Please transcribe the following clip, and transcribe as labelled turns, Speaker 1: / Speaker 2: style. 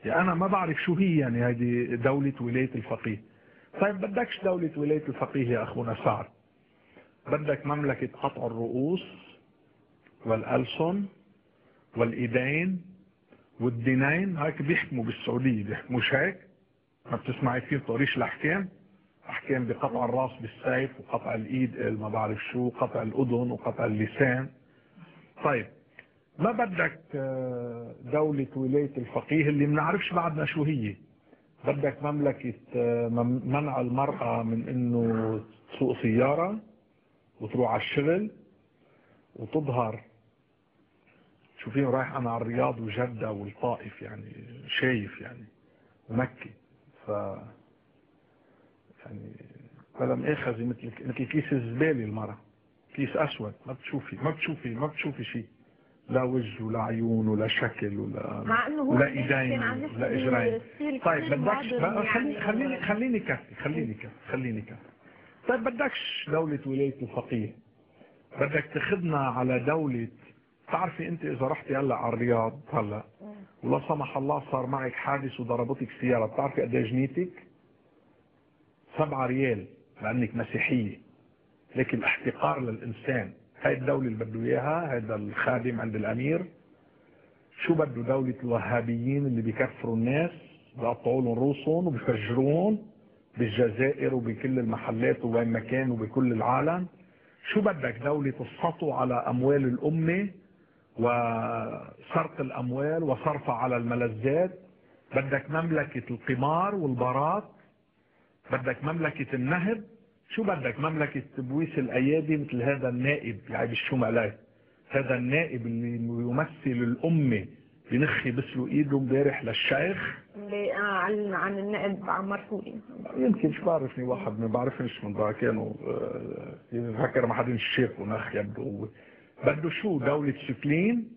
Speaker 1: يعني انا ما بعرف شو هي يعني هذه دولة ولاية الفقيه. طيب بدكش دولة ولاية الفقيه يا اخونا سعد، بدك مملكة قطع الرؤوس والألسن والإيدين والدينين. هيك بيحكموا بالسعودية، بيحكموش هيك؟ ما بتسمعي كثير طريش الأحكام؟ أحكام بقطع الراس بالسيف وقطع الإيد ما بعرف شو، قطع الأذن وقطع اللسان. طيب ما بدك دولة ولاية الفقيه اللي بنعرفش بعدنا شو هي. بدك مملكة منع المرأة من انه تسوق سيارة وتروح على الشغل وتظهر. شوفين رايح انا على الرياض وجدة والطائف، يعني شايف يعني ومكة، ف يعني بلا مؤاخذة مثل كيس الزبالة المرأة، كيس اسود، ما بتشوفي شيء، لا وجه ولا عيون ولا شكل ولا ايدين ولا اجرين. طيب بدكش خليني كفي. طيب بدكش دولة ولاية الفقيه، بدك تاخذنا على دولة. تعرفي انت اذا رحتي هلا على الرياض هلا ولا سمح الله صار معك حادث وضربتك سيارة، بتعرفي قد ايه جنيتك؟ 7 ريال لانك مسيحية. لكن الاحتقار للانسان، هاي الدولة اللي بده اياها هذا الخادم عند الامير. شو بده؟ دولة الوهابيين اللي بيكفروا الناس، بيقطعوا لهم رؤوسهم وبيفجرون بالجزائر وبكل المحلات وين ما كان وبكل العالم. شو بدك؟ دولة السطو على اموال الامة وسرق الاموال وصرفها على الملذات. بدك مملكة القمار والبارات، بدك مملكة النهب. شو بدك؟ مملكة تبويس الايادي مثل هذا النائب يعني بالشوم عليه، هذا النائب اللي يمثل الامة بنخي بسلو ايده امبارح للشيخ
Speaker 2: عن النائب عمار فوري.
Speaker 1: يمكن شو بعرفني، واحد ما بعرفنش من ذا كانوا فكر ما حدا شافه نخ يبدو. بده شو؟ دولة سفلين